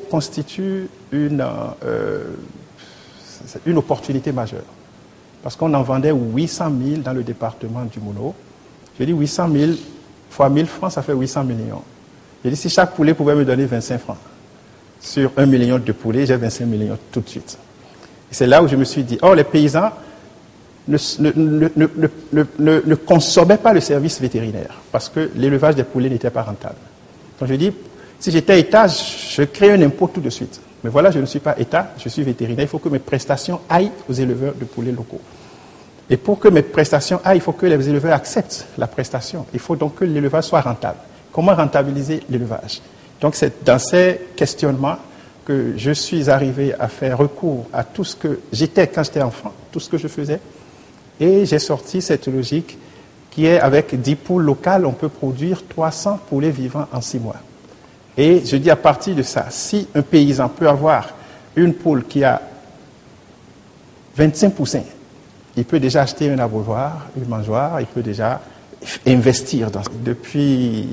Constitue une opportunité majeure. Parce qu'on en vendait 800 000 dans le département du Mono. J'ai dit 800 000 fois 1000 francs, ça fait 800 millions. J'ai dit si chaque poulet pouvait me donner 25 francs sur 1 million de poulets, j'ai 25 millions tout de suite. Et c'est là où je me suis dit, les paysans ne consommaient pas le service vétérinaire parce que l'élevage des poulets n'était pas rentable. Donc je dis, si j'étais État, je crée un impôt tout de suite. Mais voilà, je ne suis pas État, je suis vétérinaire. Il faut que mes prestations aillent aux éleveurs de poulets locaux. Et pour que mes prestations aillent, il faut que les éleveurs acceptent la prestation. Il faut donc que l'élevage soit rentable. Comment rentabiliser l'élevage? Donc c'est dans ces questionnements que je suis arrivé à faire recours à tout ce que j'étais quand j'étais enfant, tout ce que je faisais. Et j'ai sorti cette logique qui est avec 10 poules locales, on peut produire 300 poulets vivants en 6 mois. Et je dis à partir de ça, si un paysan peut avoir une poule qui a 25 poussins, il peut déjà acheter un abreuvoir, une mangeoire, il peut déjà investir dans ça. Depuis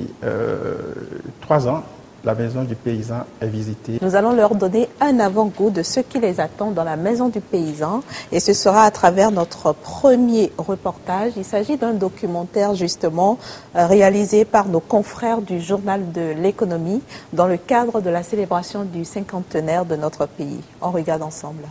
3 ans, la maison du paysan est visitée. Nous allons leur donner un avant-goût de ce qui les attend dans la maison du paysan et ce sera à travers notre premier reportage. Il s'agit d'un documentaire justement réalisé par nos confrères du journal de l'économie dans le cadre de la célébration du cinquantenaire de notre pays. On regarde ensemble.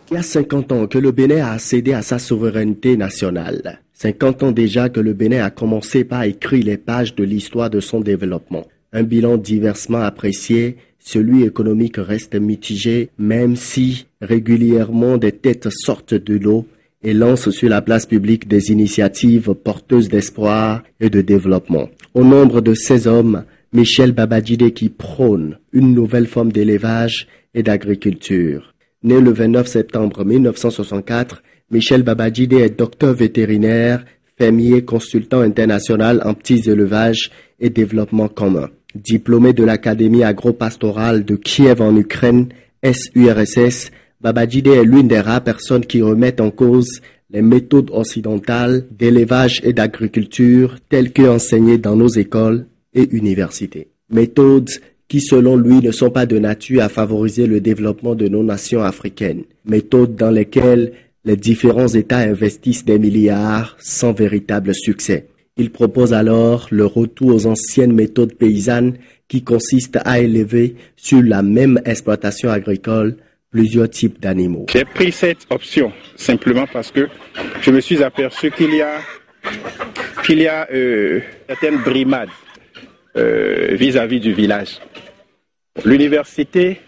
Il y a 50 ans que le Bénin a accédé à sa souveraineté nationale. 50 ans déjà que le Bénin a commencé par écrire les pages de l'histoire de son développement. Un bilan diversement apprécié, celui économique reste mitigé, même si régulièrement des têtes sortent de l'eau et lancent sur la place publique des initiatives porteuses d'espoir et de développement. Au nombre de ces hommes, Michel Babadjide qui prône une nouvelle forme d'élevage et d'agriculture. Né le 29 septembre 1964, Michel Babadjide est docteur vétérinaire, fermier, consultant international en petits élevages et développement commun. Diplômé de l'Académie agro-pastorale de Kiev en Ukraine, ex-URSS, Babadjide est l'une des rares personnes qui remettent en cause les méthodes occidentales d'élevage et d'agriculture telles qu'enseignées dans nos écoles et universités. Méthodes qui, selon lui, ne sont pas de nature à favoriser le développement de nos nations africaines. Méthodes dans lesquelles les différents États investissent des milliards sans véritable succès. Il propose alors le retour aux anciennes méthodes paysannes qui consistent à élever sur la même exploitation agricole plusieurs types d'animaux. J'ai pris cette option simplement parce que je me suis aperçu qu'il y a certaines brimades vis-à-vis du village. L'université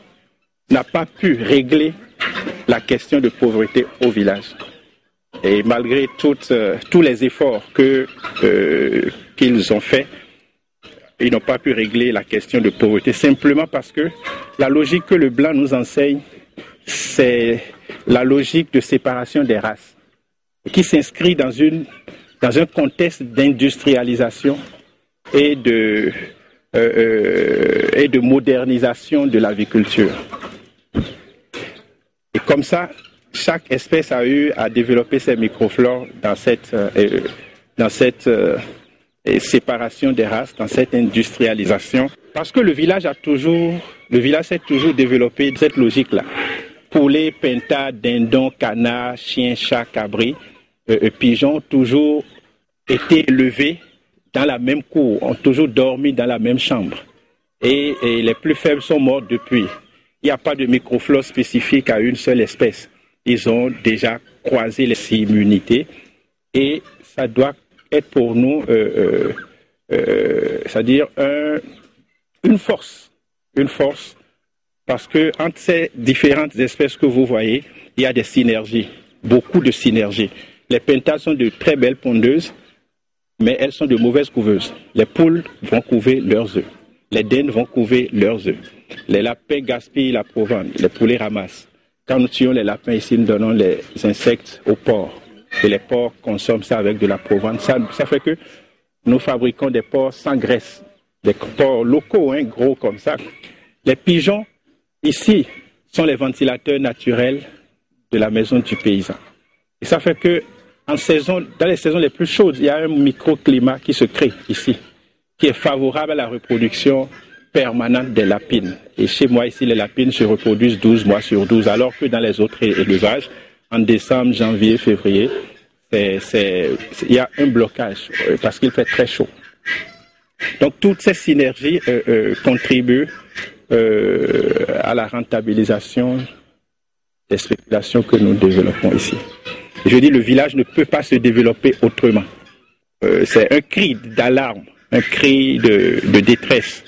n'a pas pu régler la question de pauvreté au village. Et malgré tous les efforts qu'ils ont faits, ils n'ont pas pu régler la question de pauvreté, simplement parce que la logique que le blanc nous enseigne, c'est la logique de séparation des races, qui s'inscrit dans un contexte d'industrialisation et de modernisation de l'agriculture. Et comme ça, chaque espèce a eu à développer ses microflores dans cette séparation des races, dans cette industrialisation. Parce que le village s'est toujours développé de cette logique-là. Poulets, pintas, dindons, canards, chiens, chats, cabris, pigeons ont toujours été élevés dans la même cour, ont toujours dormi dans la même chambre. Et les plus faibles sont morts depuis. Il n'y a pas de microflore spécifique à une seule espèce. Ils ont déjà croisé les immunités et ça doit être pour nous, c'est-à-dire une force, parce que entre ces différentes espèces que vous voyez, il y a des synergies, beaucoup de synergies. Les pintas sont de très belles pondeuses, mais elles sont de mauvaises couveuses. Les poules vont couver leurs œufs, les dindes vont couver leurs œufs, les lapins gaspillent la provende, les poulets ramassent. Quand nous tuons les lapins ici, nous donnons les insectes aux porcs. Et les porcs consomment ça avec de la provende. Ça fait que nous fabriquons des porcs sans graisse. Des porcs locaux, gros comme ça. Les pigeons, ici, sont les ventilateurs naturels de la maison du paysan. Et ça fait que dans les saisons les plus chaudes, il y a un microclimat qui se crée ici, qui est favorable à la reproduction permanente des lapines. Et chez moi, ici, les lapines se reproduisent 12 mois sur 12, alors que dans les autres élevages, en décembre, janvier, février, il y a un blocage parce qu'il fait très chaud. Donc, toutes ces synergies contribuent à la rentabilisation des spéculations que nous développons ici. Je dis, le village ne peut pas se développer autrement. C'est un cri d'alarme, un cri de détresse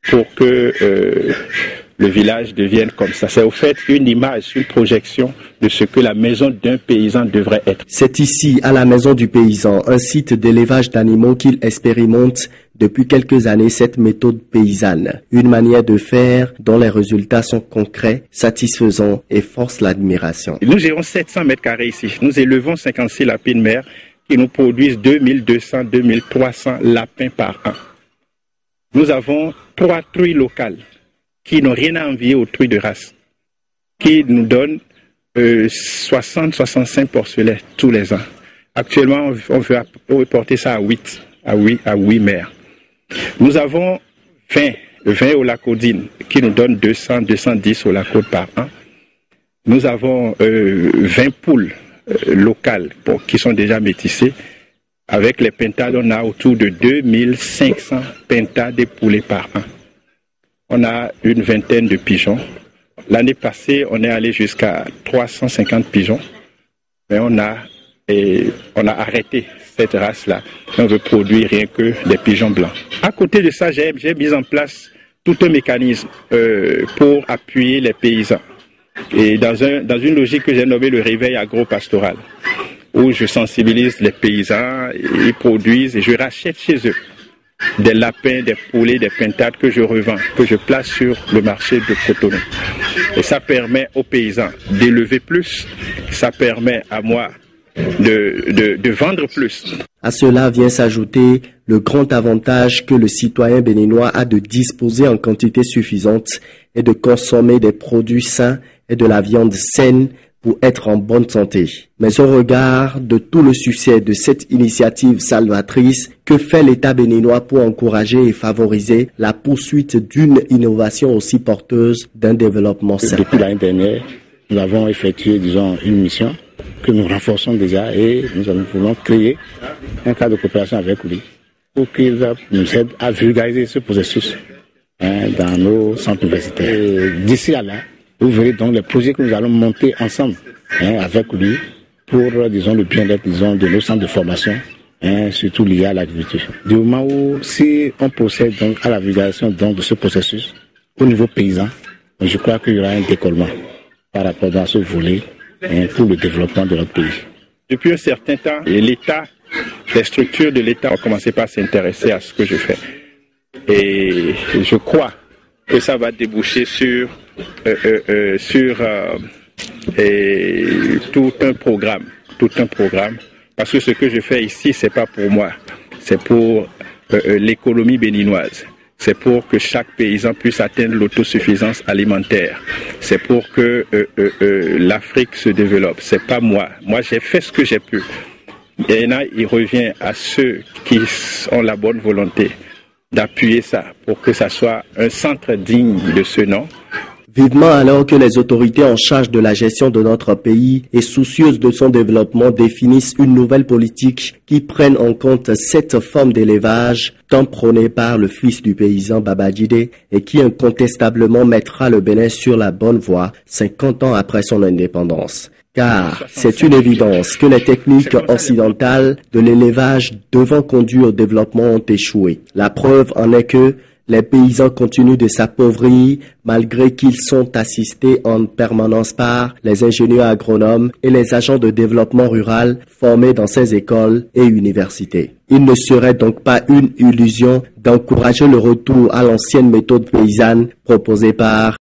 pour que le village devienne comme ça. C'est au fait une image, une projection de ce que la maison d'un paysan devrait être. C'est ici, à la maison du paysan, un site d'élevage d'animaux qu'il expérimente depuis quelques années cette méthode paysanne. Une manière de faire dont les résultats sont concrets, satisfaisants et forcent l'admiration. Nous gérons 700 mètres carrés ici. Nous élevons 56 lapines mères qui nous produisent 2200, 2300 lapins par an. Nous avons 3 truies locales qui n'ont rien à envier aux truies de race, qui nous donnent 60-65 porcelets tous les ans. Actuellement, on veut porter ça à 8 mères. Nous avons 20 holacodines qui nous donnent 200-210 holacodes par an. Nous avons 20 poules locales qui sont déjà métissées. Avec les pentas, on a autour de 2500 pentas de poulets par an. On a une vingtaine de pigeons. L'année passée, on est allé jusqu'à 350 pigeons. Mais on a arrêté cette race-là. On veut produire rien que des pigeons blancs. À côté de ça, j'ai mis en place tout un mécanisme pour appuyer les paysans. Et dans une logique que j'ai nommée le réveil agro-pastoral, où je sensibilise les paysans, ils produisent et je rachète chez eux des lapins, des poulets, des pintades que je revends, que je place sur le marché de Cotonou. Et ça permet aux paysans d'élever plus, ça permet à moi de vendre plus. À cela vient s'ajouter le grand avantage que le citoyen béninois a de disposer en quantité suffisante et de consommer des produits sains et de la viande saine pour être en bonne santé. Mais au regard de tout le succès de cette initiative salvatrice, que fait l'État béninois pour encourager et favoriser la poursuite d'une innovation aussi porteuse d'un développement sain? Depuis l'année dernière, nous avons effectué, une mission que nous renforçons déjà et nous voulons créer un cadre de coopération avec lui pour qu'il nous aide à vulgariser ce processus dans nos centres universitaires. Et d'ici à là, vous verrez donc les projets que nous allons monter ensemble avec lui pour, le bien-être, de nos centres de formation, surtout liés à l'agriculture. Du moment où, si on procède donc à la vulgarisation de ce processus au niveau paysan, je crois qu'il y aura un décollement par rapport à ce volet pour le développement de notre pays. Depuis un certain temps, l'État, les structures de l'État ont commencé par s'intéresser à ce que je fais. Et je crois que ça va déboucher sur tout un programme. Parce que ce que je fais ici, c'est pas pour moi, c'est pour l'économie béninoise. C'est pour que chaque paysan puisse atteindre l'autosuffisance alimentaire. C'est pour que l'Afrique se développe. C'est pas moi. Moi, j'ai fait ce que j'ai pu. Et là, il revient à ceux qui ont la bonne volonté d'appuyer ça pour que ça soit un centre digne de ce nom. Vivement alors que les autorités en charge de la gestion de notre pays et soucieuses de son développement définissent une nouvelle politique qui prenne en compte cette forme d'élevage tant prônée par le fils du paysan Babajide et qui incontestablement mettra le Bénin sur la bonne voie 50 ans après son indépendance. Car c'est une évidence que les techniques occidentales de l'élevage devant conduire au développement ont échoué. La preuve en est que les paysans continuent de s'appauvrir malgré qu'ils sont assistés en permanence par les ingénieurs agronomes et les agents de développement rural formés dans ces écoles et universités. Il ne serait donc pas une illusion d'encourager le retour à l'ancienne méthode paysanne proposée par